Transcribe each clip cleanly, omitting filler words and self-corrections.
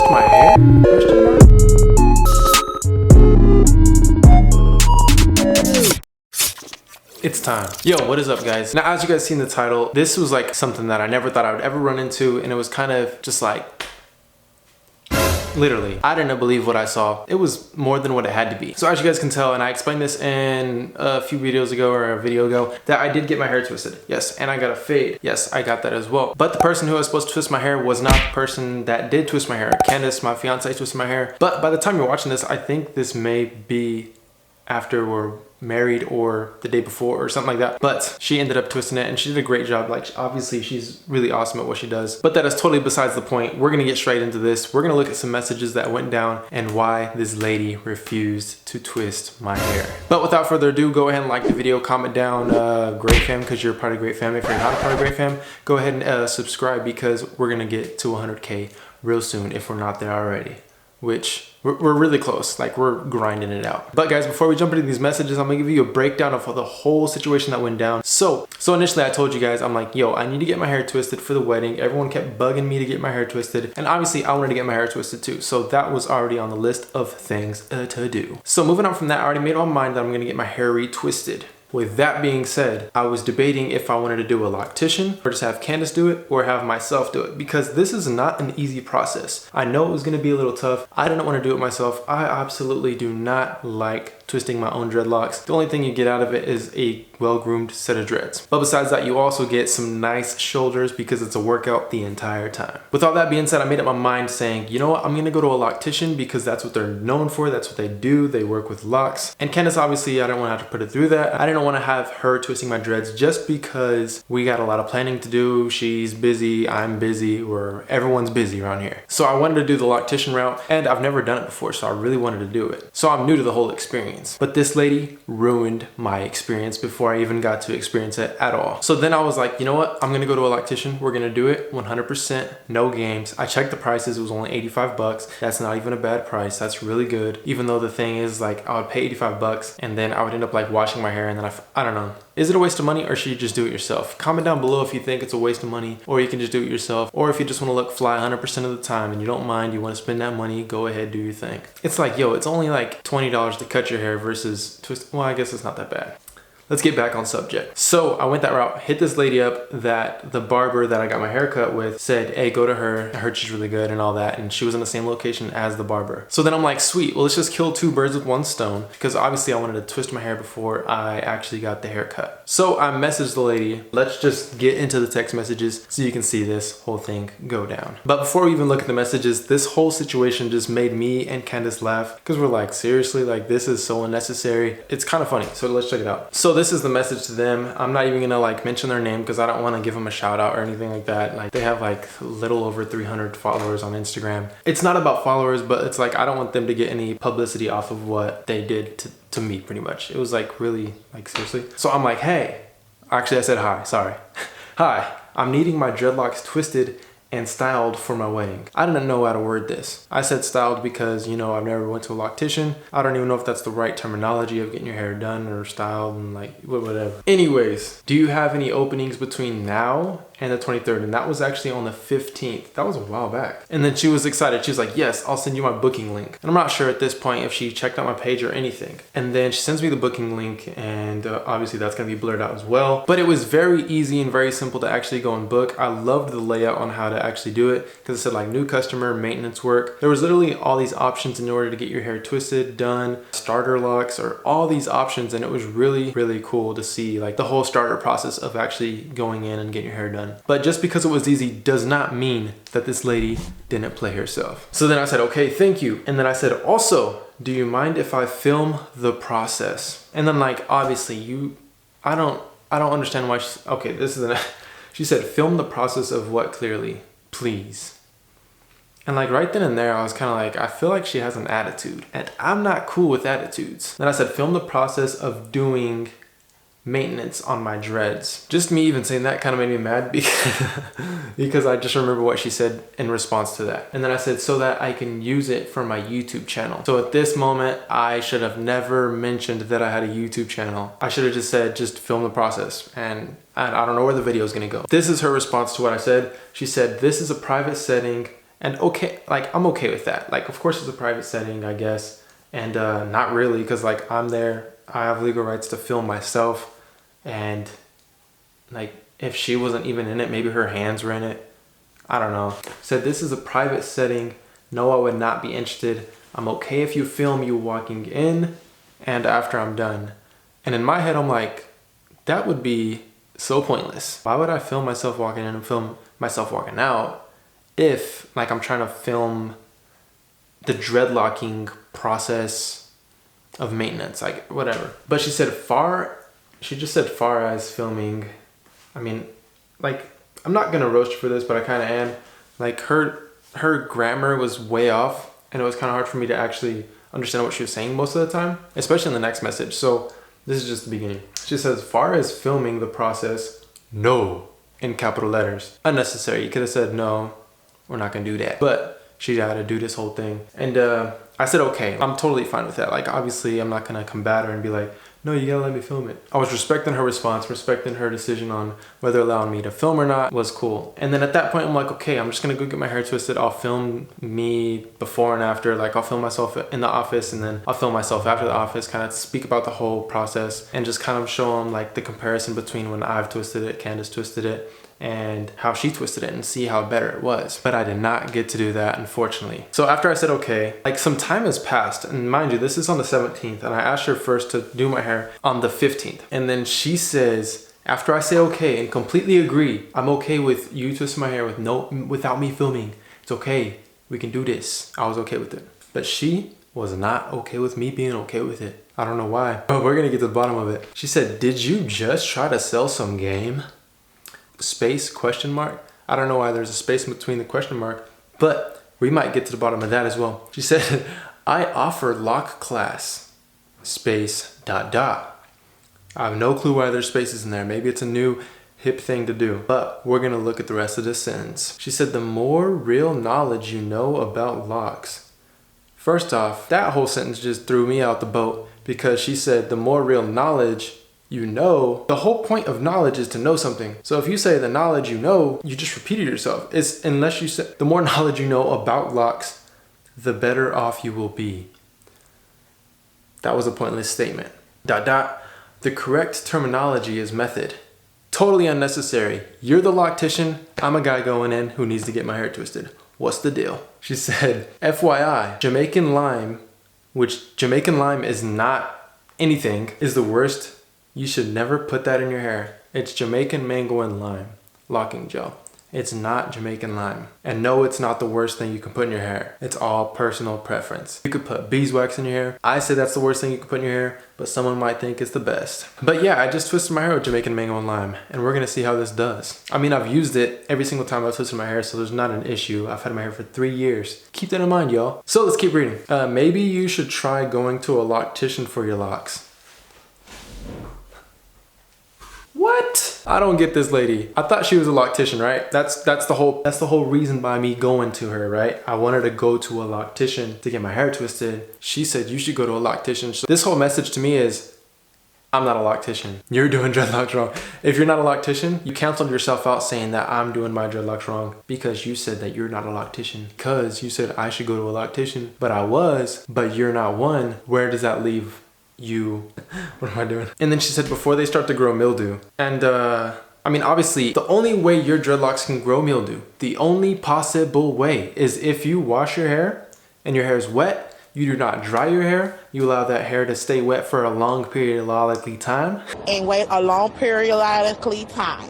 twist my hair? Question mark? It's time. Yo, what is up, guys? Now, as you guys see in the title, this was like something that I never thought I would ever run into, and it was kind of just like, literally, I didn't believe what I saw. It was more than what it had to be. So as you guys can tell, and I explained this in a few videos ago or a video ago, that I did get my hair twisted. Yes, and I got a fade. Yes, I got that as well. But the person who was supposed to twist my hair was not the person that did twist my hair. Candace, my fiance, twisted my hair. But by the time you're watching this, I think this may be after we're married or the day before or something like that, but she ended up twisting it and she did a great job. Like, obviously she's really awesome at what she does, but that is totally besides the point. We're gonna get straight into this. We're gonna look at some messages that went down and why this lady refused to twist my hair. But without further ado, go ahead and like the video, comment down Great Fam, because you're a part of Great Fam. If you're not a part of Great Fam, go ahead and subscribe, because we're gonna get to 100K real soon if we're not there already, which we're really close. Like, we're grinding it out. But guys, before we jump into these messages, I'm gonna give you a breakdown of the whole situation that went down. So initially I told you guys, I'm like, yo, I need to get my hair twisted for the wedding. Everyone kept bugging me to get my hair twisted, and obviously I wanted to get my hair twisted too. So that was already on the list of things to do. So moving on from that, I already made up my mind that I'm gonna get my hair retwisted. With that being said, I was debating if I wanted to do a loctician or just have Candace do it or have myself do it, because this is not an easy process. I know it was going to be a little tough. I didn't want to do it myself. I absolutely do not like twisting my own dreadlocks. The only thing you get out of it is a well-groomed set of dreads. But besides that, you also get some nice shoulders because it's a workout the entire time. With all that being said, I made up my mind saying, you know what, I'm gonna go to a loctician because that's what they're known for. That's what they do. They work with locks. And Candace, obviously, I don't want to have to put it through that. I didn't want to have her twisting my dreads just because we got a lot of planning to do. She's busy, I'm busy, everyone's busy around here. So I wanted to do the loctician route, and I've never done it before, so I really wanted to do it. So I'm new to the whole experience. But this lady ruined my experience before I even got to experience it at all. So then I was like, you know what? I'm gonna go to a loctician. We're gonna do it 100%, no games. I checked the prices. It was only 85 bucks. That's not even a bad price. That's really good. Even though the thing is, like, I would pay 85 bucks and then I would end up like washing my hair, and then I don't know. Is it a waste of money, or should you just do it yourself? Comment down below if you think it's a waste of money, or you can just do it yourself, or if you just want to look fly 100% of the time and you don't mind, you want to spend that money, go ahead, do your thing. It's like, yo, it's only like $20 to cut your hair versus twist. Well, I guess it's not that bad. Let's get back on subject. So I went that route, hit this lady up that the barber that I got my hair cut with said, hey, go to her. I heard she's really good and all that. And she was in the same location as the barber. So then I'm like, sweet, well, let's just kill two birds with one stone, because obviously I wanted to twist my hair before I actually got the haircut. So I messaged the lady. Let's just get into the text messages so you can see this whole thing go down. But before we even look at the messages, this whole situation just made me and Candace laugh, because we're like, seriously, like, this is so unnecessary. It's kind of funny. So let's check it out. So this is the message to them. I'm not even gonna like mention their name because I don't want to give them a shout out or anything like that. Like, they have like a little over 300 followers on Instagram. It's not about followers, but it's like, I don't want them to get any publicity off of what they did to me, pretty much. It was like, really, like, seriously. So I'm like, hey, actually I said hi, sorry. Hi, I'm needing my dreadlocks twisted and styled for my wedding. I didn't know how to word this. I said styled because, you know, I've never went to a loctician. I don't even know if that's the right terminology of getting your hair done or styled and like whatever. Anyways, do you have any openings between now and the 23rd? And that was actually on the 15th. That was a while back. And then she was excited. She was like, yes, I'll send you my booking link. And I'm not sure at this point if she checked out my page or anything. And then she sends me the booking link, and obviously that's gonna be blurred out as well. But it was very easy and very simple to actually go and book. I loved the layout on how to actually do it, because it said like new customer, maintenance work. There was literally all these options in order to get your hair twisted, done, starter locks, or all these options. And it was really, really cool to see like the whole starter process of actually going in and getting your hair done. But just because it was easy does not mean that this lady didn't play herself. So then I said, okay, thank you. And then I said, also, do you mind if I film the process? And then, like, obviously I don't understand why okay, this is she said, film the process of what clearly, please. And like right then and there, I was kind of like, I feel like she has an attitude, and I'm not cool with attitudes. Then I said, film the process of doing maintenance on my dreads. Just me even saying that kind of made me mad because I just remember what she said in response to that. And then I said, so that I can use it for my YouTube channel. So at this moment, I should have never mentioned that I had a YouTube channel. I should have just said, just film the process. And I don't know where the video is going to go. This is her response to what I said. She said, this is a private setting And okay, like I'm okay with that. Like, of course it's a private setting, I guess. And not really, because like I'm there, I have legal rights to film myself. And like if she wasn't even in it, maybe her hands were in it. I don't know. Said this is a private setting. No, I would not be interested. I'm okay if you film you walking in and after I'm done. And in my head, I'm like, that would be so pointless. Why would I film myself walking in and film myself walking out if like I'm trying to film the dreadlocking process of maintenance, like whatever. But she just said far as filming. I mean, like, I'm not gonna roast her for this, but I kind of am. Like her grammar was way off, and it was kind of hard for me to actually understand what she was saying most of the time, especially in the next message. So this is just the beginning. She says, far as filming the process, no, in capital letters. Unnecessary. You could have said, no, we're not gonna do that. But she had to do this whole thing. And I said, okay, I'm totally fine with that. Like, obviously, I'm not gonna combat her and be like, no, you gotta let me film it. I was respecting her response, respecting her decision on whether allowing me to film or not was cool. And then at that point, I'm like, okay, I'm just gonna go get my hair twisted. I'll film me before and after. Like, I'll film myself in the office, and then I'll film myself after the office, kind of speak about the whole process and just kind of show them like the comparison between when I've twisted it, Candace twisted it, and how she twisted it, and see how better it was. But I did not get to do that, unfortunately. So after I said okay, like some time has passed, and mind you, this is on the 17th, and I asked her first to do my hair on the 15th. And then she says, after I say okay and completely agree, I'm okay with you twisting my hair without me filming. It's okay, we can do this. I was okay with it. But she was not okay with me being okay with it. I don't know why, but we're gonna get to the bottom of it. She said, did you just try to sell some game? Space, question mark. I don't know why there's a space in between the question mark, but we might get to the bottom of that as well. She said, I offer lock class, space, ... I have no clue why there's spaces in there. Maybe it's a new hip thing to do, but we're gonna look at the rest of the sentence. She said, the more real knowledge you know about locks. First off, that whole sentence just threw me out the boat, because she said, the more real knowledge you know. The whole point of knowledge is to know something. So if you say the knowledge you know, you just repeated yourself. It's unless you say the more knowledge you know about locks, the better off you will be. That was a pointless statement. ... The correct terminology is method. Totally unnecessary. You're the loctician. I'm a guy going in who needs to get my hair twisted. What's the deal? She said, FYI, Jamaican lime, which Jamaican lime is not anything, is the worst. You should never put that in your hair. It's Jamaican mango and lime locking gel. It's not Jamaican lime. And no, it's not the worst thing you can put in your hair. It's all personal preference. You could put beeswax in your hair. I say that's the worst thing you can put in your hair, but someone might think it's the best. But yeah, I just twisted my hair with Jamaican mango and lime, and we're gonna see how this does. I mean, I've used it every single time I've twisted my hair, so there's not an issue. I've had my hair for 3 years. Keep that in mind, y'all. So let's keep reading. Maybe you should try going to a loctician for your locks. What? I don't get this lady. I thought she was a loctician, right? That's the whole reason by me going to her, right? I wanted to go to a loctician to get my hair twisted. She said you should go to a loctician. So this whole message to me is, I'm not a loctician. You're doing dreadlocks wrong. If you're not a loctician, you canceled yourself out saying that I'm doing my dreadlocks wrong because you said that you're not a loctician. Because you said I should go to a loctician, but I was, but you're not one. Where does that leave you? What am I doing? And then she said before they start to grow mildew. And I mean, obviously the only way your dreadlocks can grow mildew, the only possible way, is if you wash your hair and your hair is wet, you do not dry your hair, you allow that hair to stay wet for a long periodically time. And wait a long periodically time.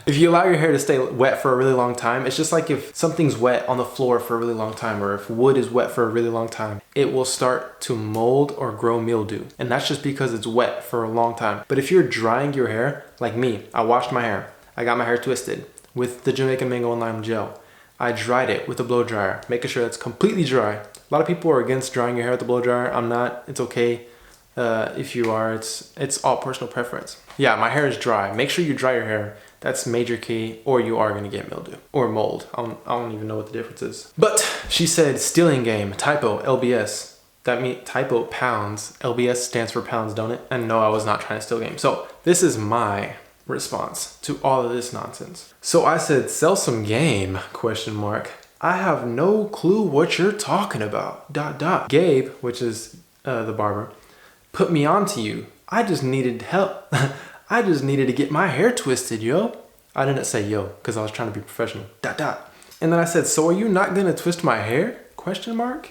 If you allow your hair to stay wet for a really long time, it's just like if something's wet on the floor for a really long time, or if wood is wet for a really long time, it will start to mold or grow mildew. And that's just because it's wet for a long time. But if you're drying your hair, like me, I washed my hair. I got my hair twisted with the Jamaican mango and lime gel. I dried it with a blow dryer, making sure it's completely dry. A lot of people are against drying your hair with the blow dryer. I'm not. It's okay if you are. It's all personal preference. Yeah, my hair is dry. Make sure you dry your hair. That's major key, or you are gonna get mildew or mold. I don't even know what the difference is. But she said stealing game, typo, LBS. That means typo pounds. LBS stands for pounds, don't it? And no, I was not trying to steal game. So this is my response to all of this nonsense. So I said, sell some game, question mark. I have no clue what you're talking about. ... Gabe, which is the barber, put me on to you. I just needed help. I just needed to get my hair twisted, yo. I didn't say yo because I was trying to be professional. ... And then I said, so are you not gonna twist my hair? Question mark.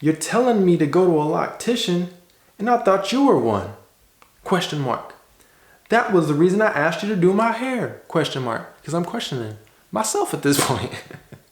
You're telling me to go to a loctician and I thought you were one. Question mark. That was the reason I asked you to do my hair. Question mark. Because I'm questioning myself at this point.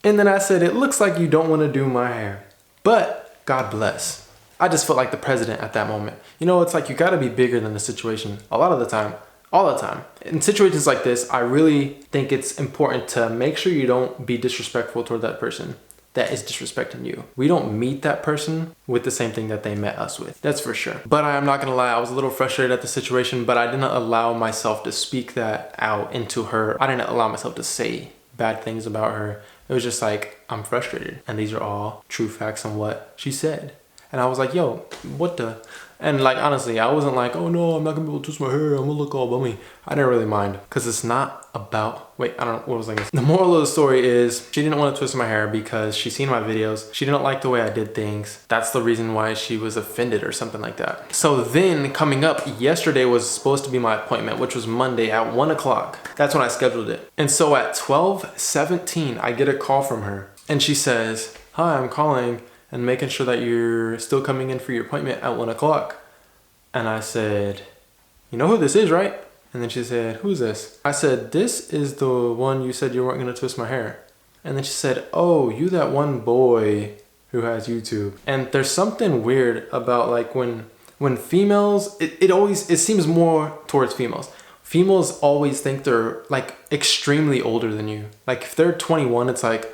And then I said, it looks like you don't want to do my hair, but God bless. I just felt like the president at that moment. You know, it's like you got to be bigger than the situation a lot of the time, all the time. In situations like this, I really think it's important to make sure you don't be disrespectful toward that person that is disrespecting you. We don't meet that person with the same thing that they met us with. That's for sure. But I'm not gonna lie, I was a little frustrated at the situation, but I didn't allow myself to speak that out into her. I didn't allow myself to say bad things about her. It was just like, I'm frustrated. And these are all true facts on what she said. And I was like, yo, what the? And like, honestly, I wasn't like, oh no, I'm not gonna be able to twist my hair. I'm gonna look all bummy. I didn't really mind because it's not about, wait, I don't know, what was I gonna say? The moral of the story is she didn't want to twist my hair because she seen my videos. She didn't like the way I did things. That's the reason why she was offended or something like that. So then coming up, yesterday was supposed to be my appointment, which was Monday at 1 o'clock. That's when I scheduled it. And so at 12:17, I get a call from her and she says, hi, I'm calling and making sure that you're still coming in for your appointment at 1 o'clock. And I said, you know who this is, right? And then she said, who's this? I said, this is the one you said you weren't gonna twist my hair. And then she said, oh, you that one boy who has YouTube. And there's something weird about like when females, it seems more towards females. Females always think they're like extremely older than you. Like if they're 21, it's like,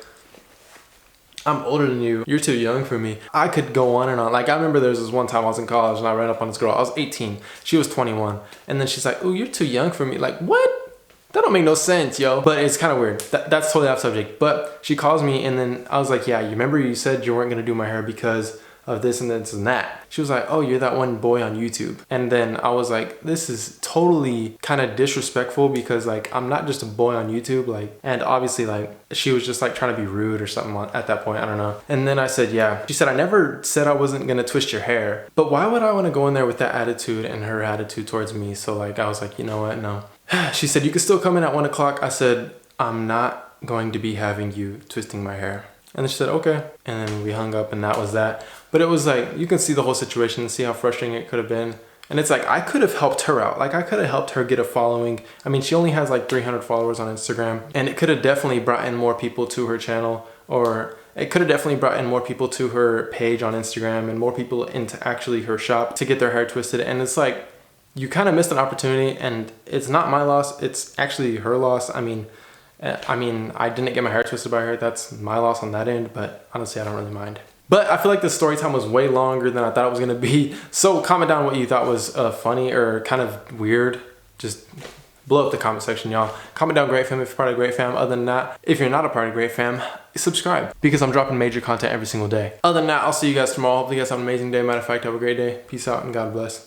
I'm older than you. You're too young for me. I could go on and on. Like I remember there was this one time I was in college and I ran up on this girl. I was 18. She was 21. And then she's like, oh, you're too young for me. Like what? That don't make no sense, yo. But it's kind of weird. That's totally off subject. But she calls me and then I was like, yeah, you remember you said you weren't going to do my hair because of this and this and that. She was like, oh, you're that one boy on YouTube. And then I was like, this is totally kind of disrespectful because like, I'm not just a boy on YouTube. Like, and obviously like, she was just like trying to be rude or something at that point. I don't know. And then I said, yeah. She said, I never said I wasn't going to twist your hair, but why would I want to go in there with that attitude and her attitude towards me? So like, I was like, you know what? No. She said, you can still come in at 1 o'clock. I said, I'm not going to be having you twisting my hair. And then she said, okay. And then we hung up and that was that. But it was like, you can see the whole situation and see how frustrating it could have been. And it's like, I could have helped her out. Like I could have helped her get a following. I mean, she only has like 300 followers on Instagram and it could have definitely brought in more people to her channel, or it could have definitely brought in more people to her page on Instagram and more people into actually her shop to get their hair twisted. And it's like, you kind of missed an opportunity and it's not my loss. It's actually her loss. I mean, I didn't get my hair twisted by her. That's my loss on that end, but honestly, I don't really mind. But I feel like the story time was way longer than I thought it was gonna be. So comment down what you thought was funny or kind of weird. Just blow up the comment section, y'all. Comment down Great Fam if you're part of Great Fam. Other than that, if you're not a part of Great Fam, subscribe because I'm dropping major content every single day. Other than that, I'll see you guys tomorrow. Hopefully you guys have an amazing day. Matter of fact, have a great day. Peace out and God bless.